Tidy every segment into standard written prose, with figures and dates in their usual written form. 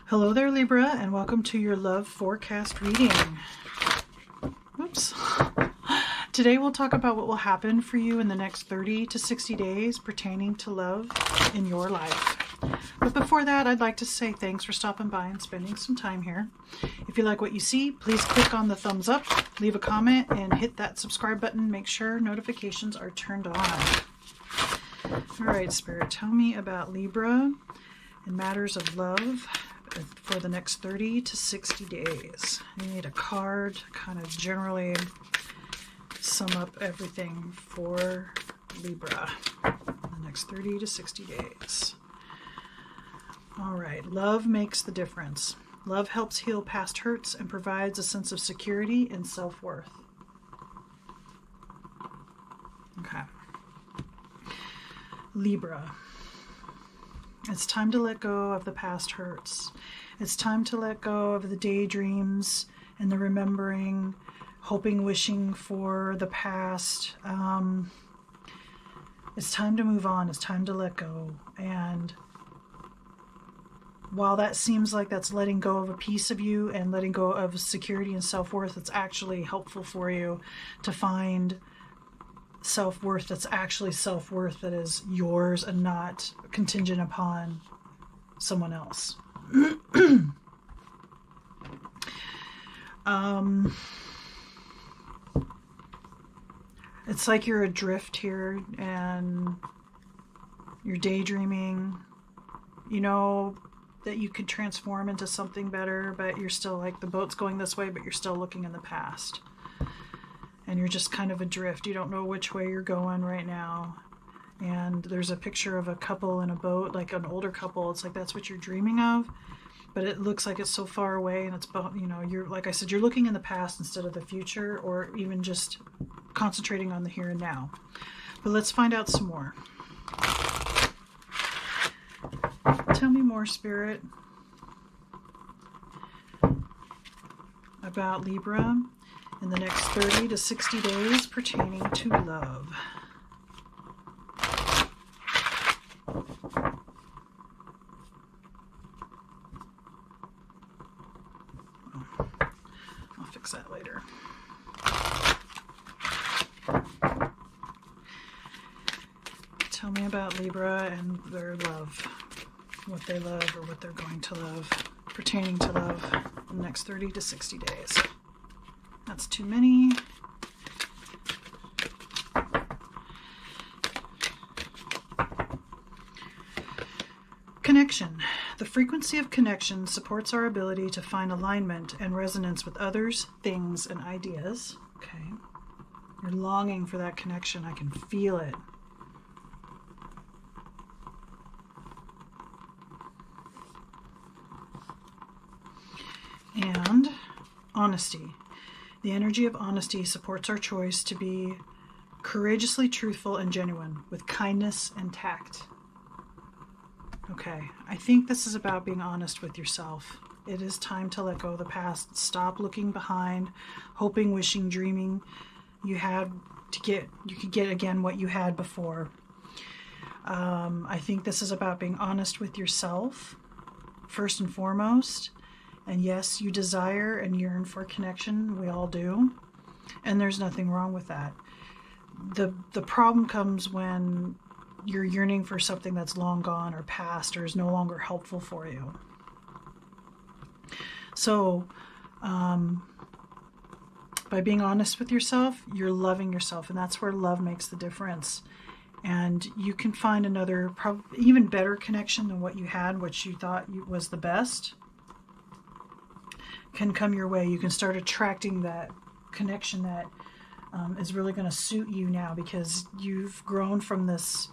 Hello there, Libra, and welcome to your love forecast reading. Oops. Today we'll talk about what will happen for you in the next 30 to 60 days pertaining to love in your life. But before that, I'd like to say thanks for stopping by and spending some time here. If you like what you see, please click on the thumbs up, leave a comment, and hit that subscribe button. Make sure notifications are turned on. All right, Spirit, tell me about Libra in matters of love for the next 30 to 60 days. You need a card to kind of generally sum up everything for Libra in the next 30 to 60 days. All right, love makes the difference. Love helps heal past hurts and provides a sense of security and self-worth. Okay. Libra. It's time to let go of the past hurts. It's time to let go of the daydreams and the remembering, hoping, wishing for the past. It's time to move on. It's time to let go. And while that seems like that's letting go of a piece of you and letting go of security and self-worth, it's actually helpful for you to find self-worth that's actually self-worth that is yours and not contingent upon someone else. It's like you're adrift here and you're daydreaming. You know that you could transform into something better, but you're still like the boat's going this way, but you're still looking in the past. And you're just kind of adrift. You don't know which way you're going right now. And there's a picture of a couple in a boat, like an older couple. It's like that's what you're dreaming of, but it looks like it's so far away. And it's, you know, you're, like I said, you're looking in the past instead of the future, or even just concentrating on the here and now. But let's find out some more. Tell me more, Spirit, about Libra in the next 30 to 60 days pertaining to love. I'll fix that later. Tell me about Libra and their love, what they love or what they're going to love, pertaining to love in the next 30 to 60 days. That's too many. Connection. The frequency of connection supports our ability to find alignment and resonance with others, things, and ideas. Okay. You're longing for that connection. I can feel it. And honesty. The energy of honesty supports our choice to be courageously truthful and genuine with kindness and tact. Okay, I think this is about being honest with yourself. It is time to let go of the past. Stop looking behind, hoping, wishing, dreaming you could get again what you had before. I think this is about being honest with yourself, first and foremost. And yes, you desire and yearn for connection. We all do. And there's nothing wrong with that. The problem comes when you're yearning for something that's long gone or past or is no longer helpful for you. So, by being honest with yourself, you're loving yourself. And that's where love makes the difference. And you can find another, even better connection than what you had, which you thought was the best, can come your way. You can start attracting that connection that is really going to suit you now because you've grown from this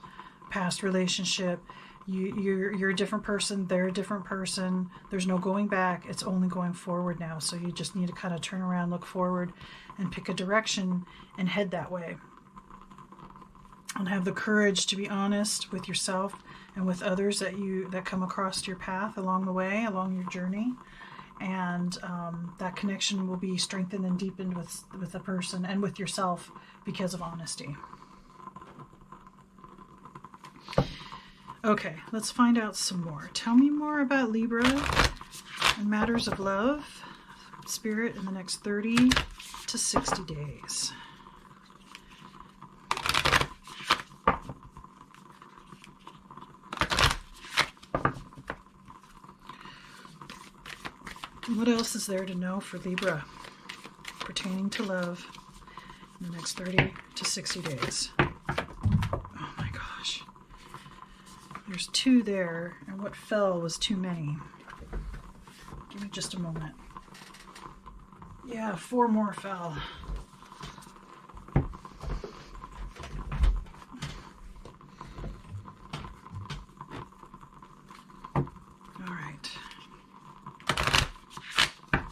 past relationship. You're a different person. They're a different person. There's no going back. It's only going forward now. So you just need to kind of turn around, look forward, and pick a direction and head that way. And have the courage to be honest with yourself and with others that come across your path along the way, along your journey. And that connection will be strengthened and deepened with the person and with yourself because of honesty. Okay, let's find out some more. Tell me more about Libra And matters of love, Spirit, in the next 30 to 60 days. And what else is there to know for Libra pertaining to love in the next 30 to 60 days? Oh my gosh. There's 2 there, and what fell was too many. Give me just a moment. Yeah, 4 more fell. All right.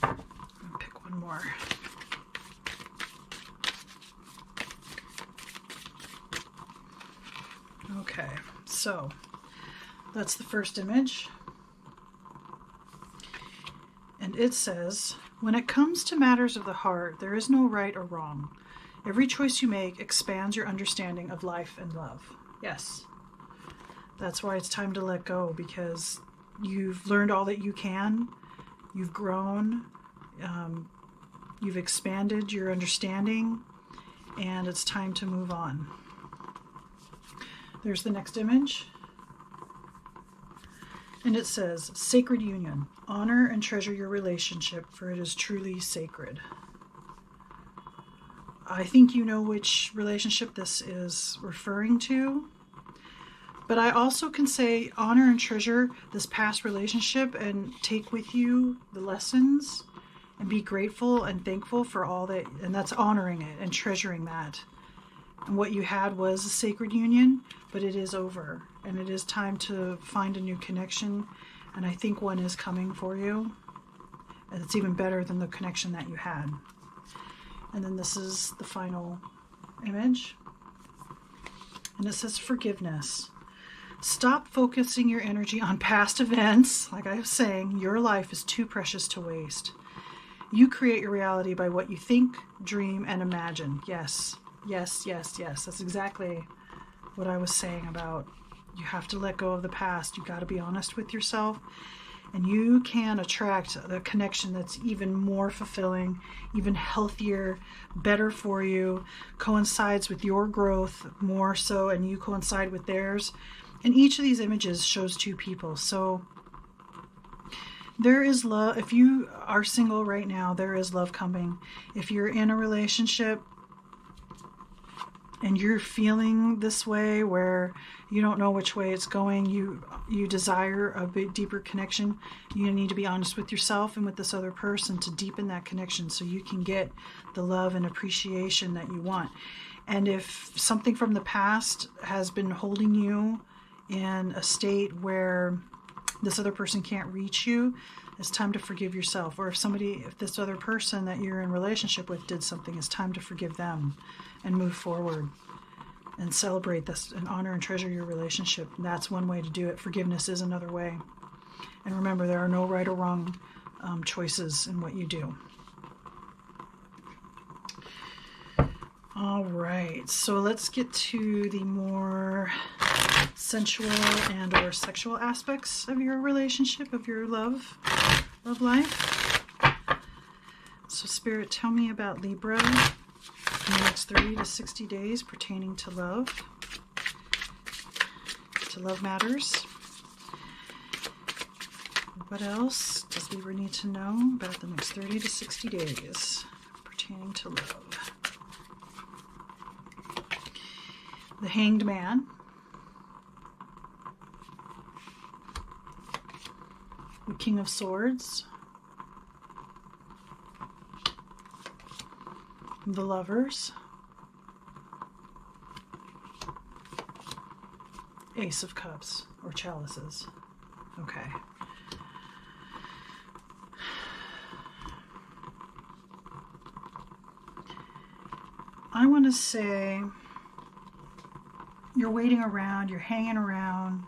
I'll pick one more. Okay, so that's the first image. And it says, when it comes to matters of the heart, there is no right or wrong. Every choice you make expands your understanding of life and love. Yes. That's why it's time to let go, because you've learned all that you can. You've grown. You've expanded your understanding, and it's time to move on. There's the next image. And it says, sacred union. Honor and treasure your relationship, for it is truly sacred. I think you know which relationship this is referring to. But I also can say honor and treasure this past relationship and take with you the lessons and be grateful and thankful for all that. And that's honoring it and treasuring that. And what you had was a sacred union, but it is over. And it is time to find a new connection. And I think one is coming for you. And it's even better than the connection that you had. And then this is the final image. And it says forgiveness. Stop focusing your energy on past events. Like I was saying, your life is too precious to waste. You create your reality by what you think, dream, and imagine. Yes, yes, yes, yes. That's exactly what I was saying about you have to let go of the past. You got to be honest with yourself. And you can attract the connection that's even more fulfilling, even healthier, better for you, coincides with your growth more so, and you coincide with theirs. And each of these images shows 2 people. So there is love. If you are single right now, there is love coming. If you're in a relationship and you're feeling this way where you don't know which way it's going, you desire a bit deeper connection, you need to be honest with yourself and with this other person to deepen that connection so you can get the love and appreciation that you want. And if something from the past has been holding you in a state where this other person can't reach you, it's time to forgive yourself. Or if this other person that you're in a relationship with did something, it's time to forgive them and move forward and celebrate this and honor and treasure your relationship. And that's one way to do it. Forgiveness is another way. And remember, there are no right or wrong choices in what you do. All right, so let's get to the more sensual and or sexual aspects of your relationship, of your love life. So Spirit, tell me about Libra in the next 30 to 60 days pertaining to love matters. What else does Libra need to know about the next 30 to 60 days pertaining to love? The Hanged Man. The King of Swords. The Lovers. Ace of Cups or Chalices. Okay. I want to say you're waiting around, you're hanging around.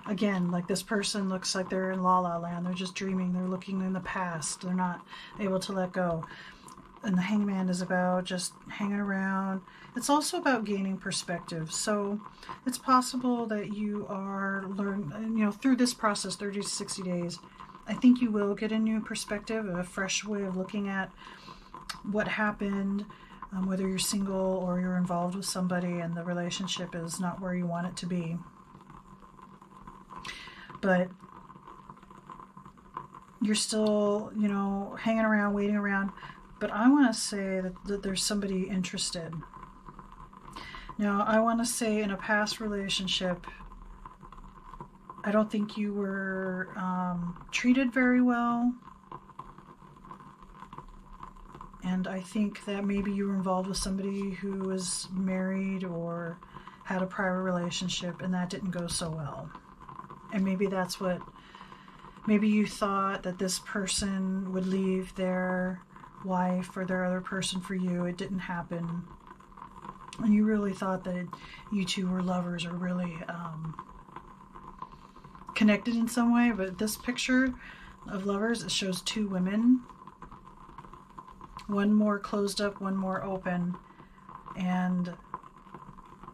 Again, like this person looks like they're in la la land. They're just dreaming. They're looking in the past. They're not able to let go. And the Hangman is about just hanging around. It's also about gaining perspective. So it's possible that you are through this process, 30 to 60 days, I think you will get a new perspective, a fresh way of looking at what happened, whether you're single or you're involved with somebody and the relationship is not where you want it to be. But you're still, hanging around, waiting around. But I want to say that there's somebody interested. Now, I want to say in a past relationship, I don't think you were treated very well. And I think that maybe you were involved with somebody who was married or had a prior relationship and that didn't go so well. And maybe maybe you thought that this person would leave their wife or their other person for you. It didn't happen. And you really thought that you two were lovers or really connected in some way. But this picture of lovers, it shows two women. One more closed up, one more open. And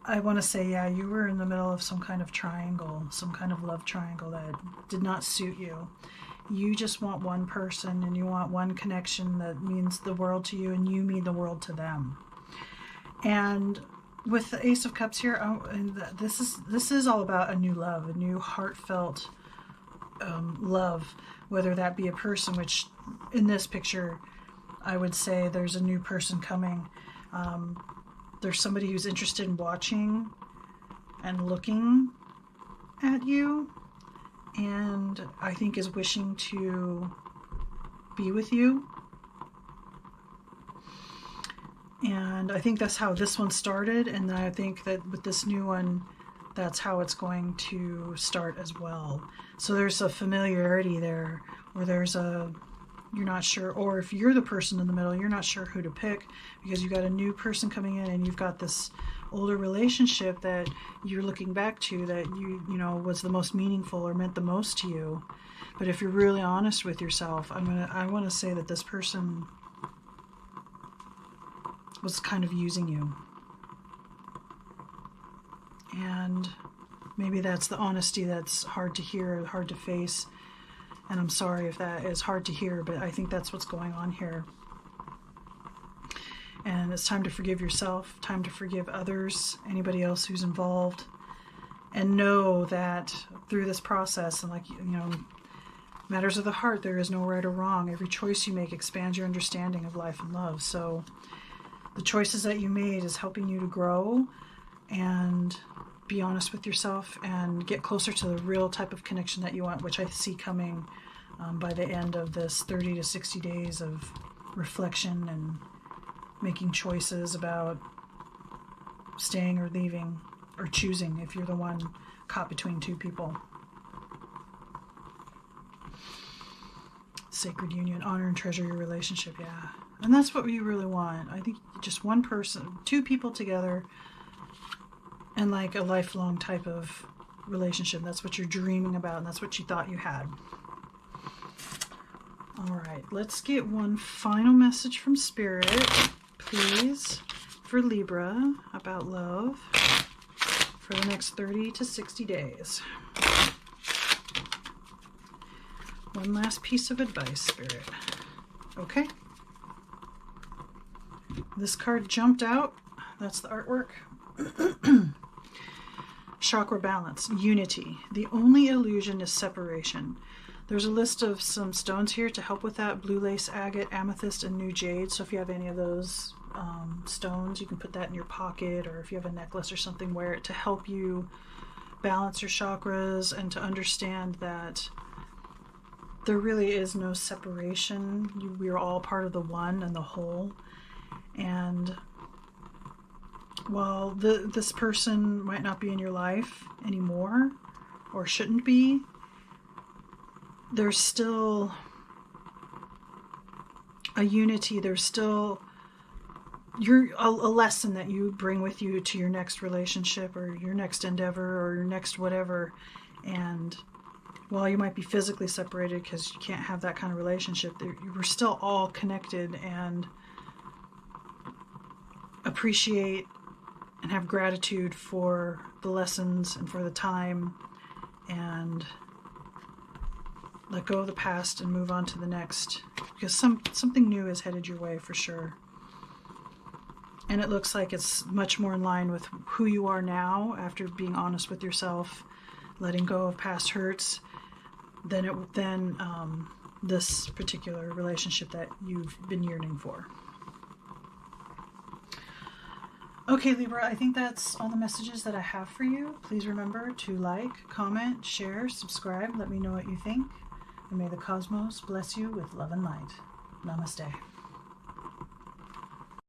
I want to say, yeah, you were in the middle of some kind of triangle, some kind of love triangle that did not suit you. You just want one person and you want one connection that means the world to you and you mean the world to them. And with the Ace of Cups here, this is all about a new love, a new heartfelt love, whether that be a person, which in this picture, I would say there's a new person coming. There's somebody who's interested in watching and looking at you, and I think is wishing to be with you. And I think that's how this one started, and I think that with this new one, that's how it's going to start as well. So there's a familiarity there, or you're not sure, or if you're the person in the middle, you're not sure who to pick because you got a new person coming in and you've got this older relationship that you're looking back to that was the most meaningful or meant the most to you. But if you're really honest with yourself, I want to say that this person was kind of using you. And maybe that's the honesty that's hard to hear, hard to face. And I'm sorry if that is hard to hear, but I think that's what's going on here. And it's time to forgive yourself, time to forgive others, anybody else who's involved. And know that through this process, and matters of the heart, there is no right or wrong. Every choice you make expands your understanding of life and love. So the choices that you made is helping you to grow and be honest with yourself and get closer to the real type of connection that you want, which I see coming by the end of this 30 to 60 days of reflection and making choices about staying or leaving or choosing if you're the one caught between two people. Sacred union, honor and treasure your relationship, yeah. And that's what you really want. I think just one person, two people together, and like a lifelong type of relationship. That's what you're dreaming about, and that's what you thought you had. All right, let's get one final message from Spirit, please, for Libra about love for the next 30 to 60 days. One last piece of advice, Spirit. Okay. This card jumped out. That's the artwork. Chakra balance, unity. The only illusion is separation. There's a list of some stones here to help with that. Blue lace, agate, amethyst, and new jade. So if you have any of those stones, you can put that in your pocket, or if you have a necklace or something, wear it to help you balance your chakras and to understand that there really is no separation. We are all part of the one and the whole. And while this person might not be in your life anymore, or shouldn't be, there's still a unity. There's still a lesson that you bring with you to your next relationship or your next endeavor or your next whatever. And while you might be physically separated because you can't have that kind of relationship, we're still all connected, and appreciate and have gratitude for the lessons and for the time and let go of the past and move on to the next, because something new is headed your way for sure. And it looks like it's much more in line with who you are now after being honest with yourself, letting go of past hurts, than this particular relationship that you've been yearning for. Okay, Libra, I think that's all the messages that I have for you. Please remember to like, comment, share, subscribe. Let me know what you think. And may the cosmos bless you with love and light. Namaste.